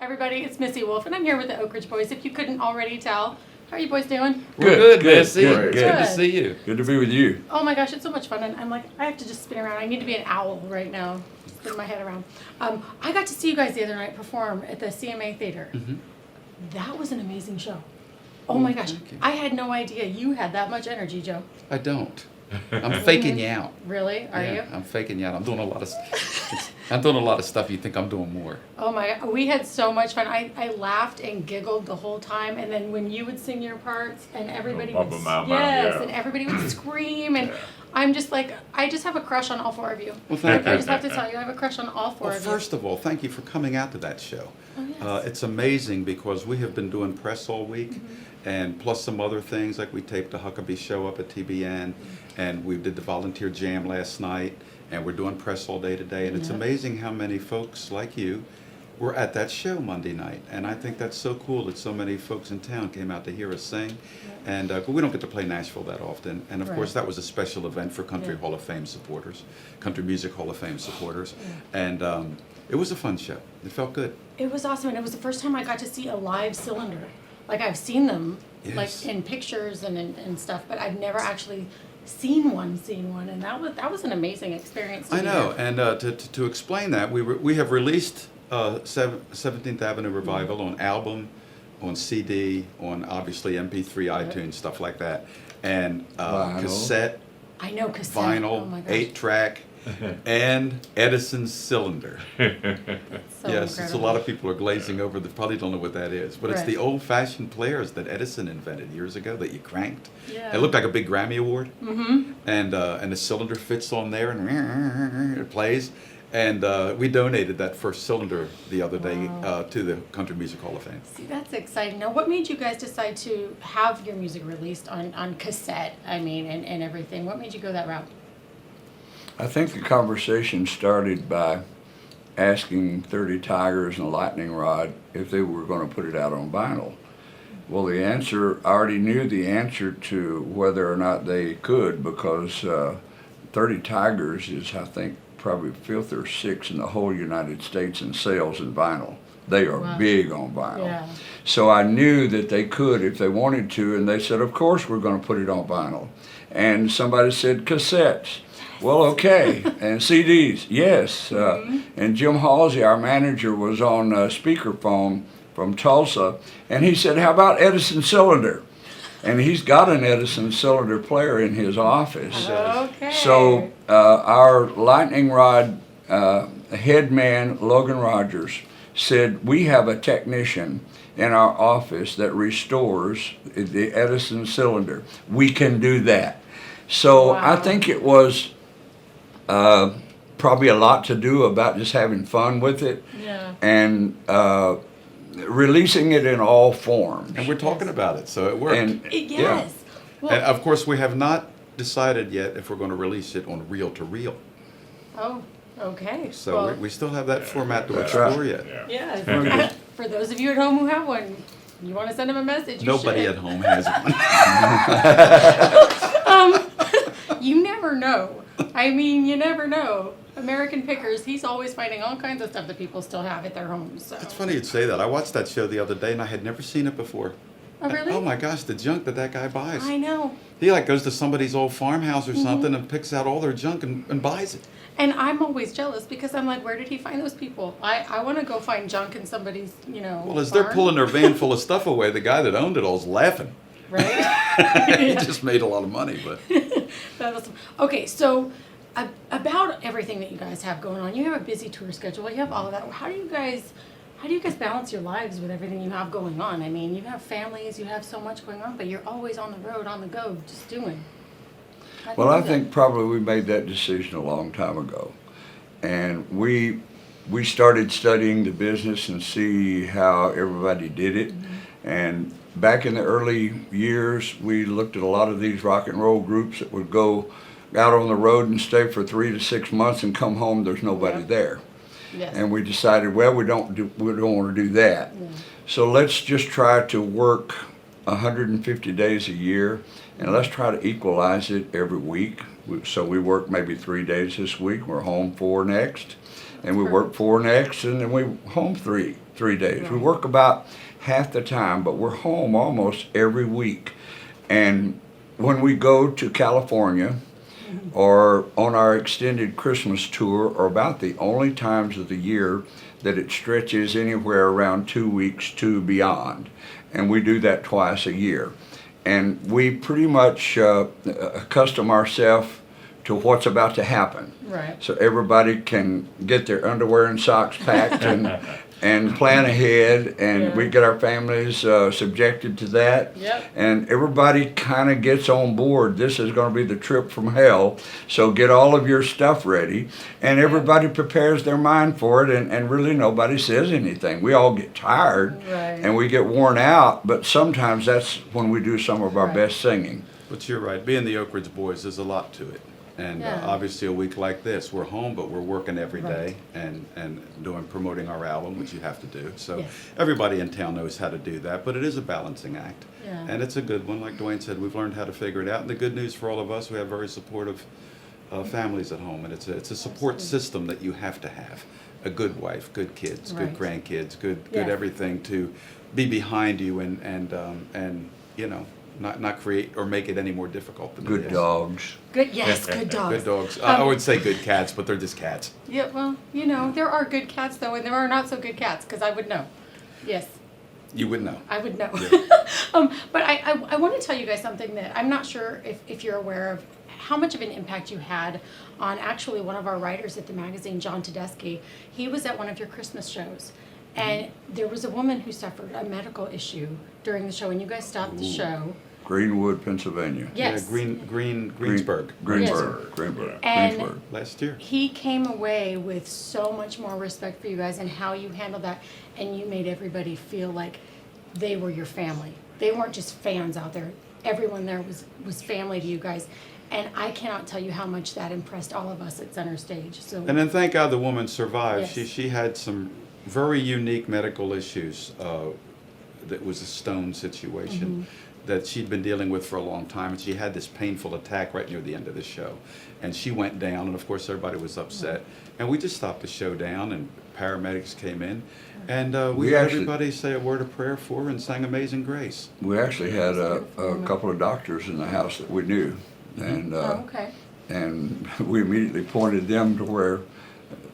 Everybody, it's Missy Wolf, and I'm here with the Oak Ridge Boys. If you couldn't already tell, how are you boys doing? We're good, Missy. Good. It's good to see you. Good to be with you. Oh my gosh, it's so much fun, and I'm like, I have to just spin around. I need to be an owl right now, spin my head around. I got to see you guys the other night perform at the CMA Theater. Mm-hmm. That was an amazing show. Oh my gosh, thank you. I had no idea you had that much energy, Joe. I don't. I'm faking you out. Really? Are you? I'm faking you out. I'm doing a lot of stuff you think I'm doing more. Oh my, we had so much fun. I laughed and giggled the whole time, and then when you would sing your parts and everybody would, Yeah. and everybody would scream, and I'm just like, I just have a crush on all four of you. Well, thank I you. just have to tell you, I have a crush on all four Well, of you. first of all, thank you for coming out to that show. Oh, yes. It's amazing because we have been doing press all week, Mm-hmm. and plus some other things, like we taped the Huckabee show up at TBN, and we did the volunteer jam last night, and we're doing press all day today, and it's Yeah. amazing how many folks like you were at that show Monday night, and I think that's so cool that so many folks in town came out to hear us sing, and but we don't get to play Nashville that often, and of Right. course that was a special event for Country Yeah. Hall of Fame supporters, Country Music Hall of Fame supporters, and it was a fun show. It felt good. It was awesome, and it was the first time I got to see a live cylinder. Like, I've seen them, Yes. like, in pictures and stuff, but I've never actually seen one, and that was an amazing experience to I be know, there. and to explain that, we have released 17th Avenue Revival on album, on CD, on obviously MP3, iTunes, stuff like that, and Vinyl. cassette, I know, cassette. Oh my vinyl, gosh. 8-track, and Edison cylinder. So Yes, it's a incredible. lot of people are glazing over. They probably don't know what that is, but it's Right. the old-fashioned players that Edison invented years ago that you cranked. Yeah. It looked like a big Grammy award. Mm-hmm. And the cylinder fits on there and it plays. And we donated that first cylinder the other day Wow. to the Country Music Hall of Fame. See, that's exciting. Now, what made you guys decide to have your music released on cassette, I mean, and everything? What made you go that route? I think the conversation started by asking 30 Tigers and a Lightning Rod if they were going to put it out on vinyl. Well, the answer, I already knew the answer to whether or not they could, because 30 Tigers is, I think, probably fifth or sixth in the whole United States in sales in vinyl. They are Wow. big on vinyl. Yeah. So I knew that they could if they wanted to, and they said, of course we're going to put it on vinyl. And somebody said cassettes. Well, okay. And CDs, yes. And Jim Halsey, our manager, was on speakerphone from Tulsa, and he said, how about Edison cylinder? And he's got an Edison cylinder player in his office. Okay. So our lightning rod head man, Logan Rogers, said, we have a technician in our office that restores the Edison cylinder. We can do that. So I Wow. think it was probably a lot to do about just having fun with it Yeah. and releasing it in all forms. And we're talking about it, so it worked. And Yes. Well, And of course, we have not decided yet if we're going to release it on reel-to-reel. oh, okay. So Well, we still have that format to That's explore right. yet. yeah. For those of you at home who have one, you want to send them a message, you Nobody should. at home has one. You never know. I mean, you never know. American Pickers, he's always finding all kinds of stuff that people still have at their homes. So. It's funny you'd say that. I watched that show the other day and I had never seen it before. Oh, really? Oh my gosh, the junk that guy buys. I know. He like goes to somebody's old farmhouse or something and picks out all their junk and buys it. And I'm always jealous because I'm like, where did he find those people? I want to go find junk in somebody's, Well, as they're farm, pulling their van full of stuff away, the guy that owned it all's laughing. Right? He just made a lot of money, but That's awesome. Okay, so about everything that you guys have going on, you have a busy tour schedule. You have all of that. How do you guys balance your lives with everything you have going on? I mean, you have families, you have so much going on, but you're always on the road, on the go, just doing. How do Well, you I do think probably we made that decision a long time ago. And we started studying the business and see how everybody did it. And back in the early years, we looked at a lot of these rock and roll groups that would go out on the road and stay for 3 to 6 months and come home, there's nobody Yeah. there. that? Yes. And we decided, well, we don't want to do that. Yeah. So let's just try to work 150 days a year, and let's try to equalize it every week. So we work maybe 3 days this week, we're home 4 next, and we work 4 next, and then we home three days. We Right. work about half the time, but we're home almost every week. And when we go to California or on our extended Christmas tour are about the only times of the year that it stretches anywhere around 2 weeks to beyond. And we do that twice a year. And we pretty much accustom ourselves to what's about to happen. Right. So everybody can get their underwear and socks packed and plan ahead, and Yeah. we get our families subjected to that. Yep. And everybody kind of gets on board. This is going to be the trip from hell, so get all of your stuff ready. And everybody prepares their mind for it, and really nobody says anything. We all get tired, Right. and we get worn out, but sometimes that's when we do some of our Right. best singing. But you're right, being the Oak Ridge Boys, there's a lot to it. And Yeah. obviously a week like this, we're home, but we're working every day Right. and promoting our album, which you have to do. So Yes. everybody in town knows how to do that, but it is a balancing act. Yeah. And it's a good one. Like Dwayne said, we've learned how to figure it out. And the good news for all of us, we have very supportive families at home. And it's a support system that you have to have. A good wife, good kids, good Right. grandkids, good Yeah. everything to be behind you and you know, not create or make it any more difficult than it Good is. dogs. Good. Yes. Good dogs. Good dogs. I would say good cats, but they're just cats. Yeah. Well, you know, there are good cats though, and there are not so good cats. Because I would know. Yes. You would know. I would know. But I want to tell you guys something that I'm not sure if you're aware of how much of an impact you had on actually one of our writers at the magazine, John Tedeschi. He was at one of your Christmas shows. And there was a woman who suffered a medical issue during the show, and you guys stopped the show. Greenwood, Pennsylvania. Yes. Yeah, Greensburg. Greenburg. Greenburg. And- Greensburg. Last year. He came away with so much more respect for you guys and how you handled that, and you made everybody feel like they were your family. They weren't just fans out there. Everyone there was family to you guys. And I cannot tell you how much that impressed all of us at Center Stage. So And then thank God the woman survived. Yes. She had some very unique medical issues. That was a stone situation that she'd been dealing with for a long time. And she had this painful attack right near the end of the show. And she went down, and of course everybody was upset. And we just stopped the show down, and paramedics came in. And we We had actually- everybody say a word of prayer for her and sang Amazing Grace. We actually had a couple of doctors in the house that we knew, and oh, okay. and we immediately pointed them to where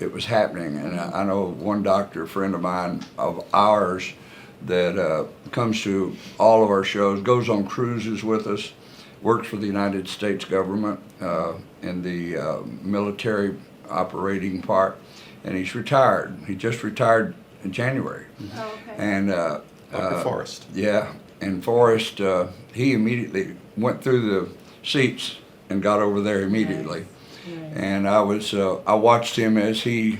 it was happening. And I know one doctor, a friend of mine, of ours, that comes to all of our shows, goes on cruises with us, works for the United States government in the military operating part, and he's retired. He just retired in January. Oh, okay. And Up at Forest. yeah, and Forrest, he immediately went through the seats and got over there immediately. Right. And I watched him as he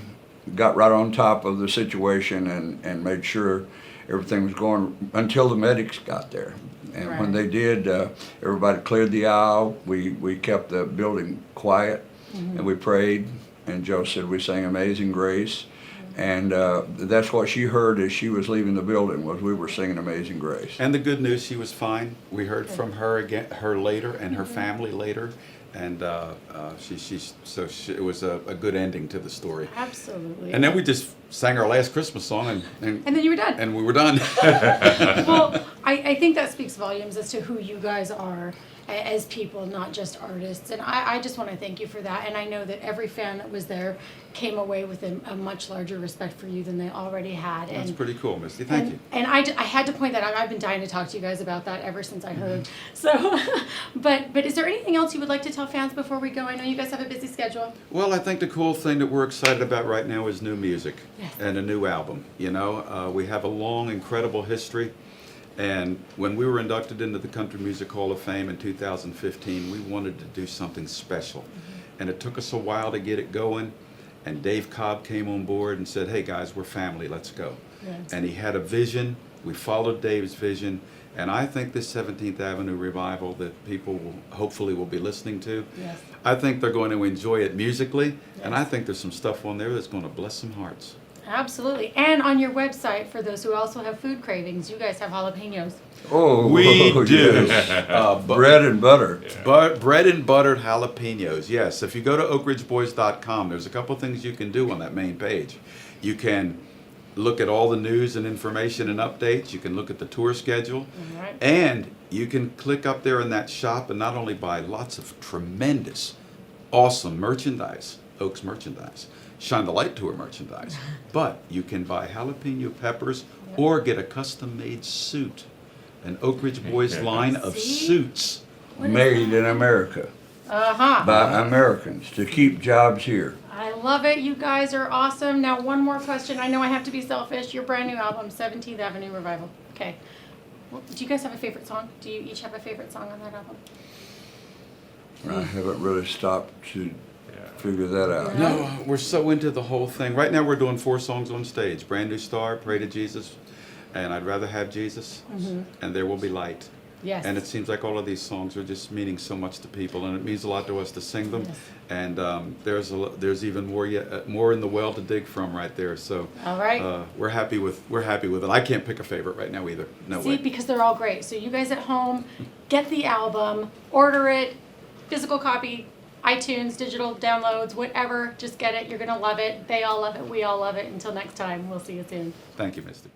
got right on top of the situation and made sure everything was going until the medics got there. And when Right. they did, everybody cleared the aisle. We kept the building quiet, and we prayed. And Joe said we sang Amazing Grace. And that's what she heard as she was leaving the building, was we were singing Amazing Grace. And the good news, she was fine. We heard from her again, her later, and her family later, and it was a good ending to the story. Absolutely. And then we just sang our last Christmas song, and And then you were done. and we were done. Well, I think that speaks volumes as to who you guys are as people, not just artists. And I just want to thank you for that. And I know that every fan that was there came away with a much larger respect for you than they already had. That's And pretty cool, Misty. Thank you. And I had to point that out. I've been dying to talk to you guys about that ever since I heard. So, but is there anything else you would like to tell fans before we go? I know you guys have a busy schedule. Well, I think the cool thing that we're excited about right now is new music Yes. and a new album. You know, we have a long, incredible history. And when we were inducted into the Country Music Hall of Fame in 2015, we wanted to do something special. And it took us a while to get it going. And Dave Cobb came on board and said, hey guys, we're family, let's go. Yes. And he had a vision. We followed Dave's vision. And I think this 17th Avenue revival that people hopefully will be listening to, Yes. I think they're going to enjoy it musically. And Yes. I think there's some stuff on there that's going to bless some hearts. Absolutely. And on your website, for those who also have food cravings, you guys have jalapenos. Oh, We do. yes. Bread and butter. But bread and buttered jalapenos, yes. If you go to oakridgeboys.com, there's a couple things you can do on that main page. You can look at all the news and information and updates. You can look at the tour schedule. All right. And you can click up there in that shop and not only buy lots of tremendous, awesome merchandise, Oaks merchandise, Shine the Light Tour merchandise, but you can buy jalapeno peppers or get a custom-made suit. An Oak Ridge Boys line of See? suits. Made in America Uh-huh. by Americans to keep jobs here. I love it. You guys are awesome. Now, one more question. I know I have to be selfish. Your brand new album, 17th Avenue Revival. Okay. Well, do you guys have a favorite song? Do you each have a favorite song on that album? I haven't really stopped to figure that out. No, we're so into the whole thing. Right now we're doing 4 songs on stage. Brand New Star, Pray to Jesus, and I'd Rather Have Jesus, and There Will Be Light. Yes. And it seems like all of these songs are just meaning so much to people, and it means a lot to us to sing them. Yes. And there's even more yet, more in the well to dig from right there. So All right. we're happy with it. I can't pick a favorite right now either. No See, way. because they're all great. So you guys at home, get the album, order it, physical copy, iTunes, digital downloads, whatever. Just get it. You're going to love it. They all love it. We all love it. Until next time, we'll see you soon. Thank you, Misty.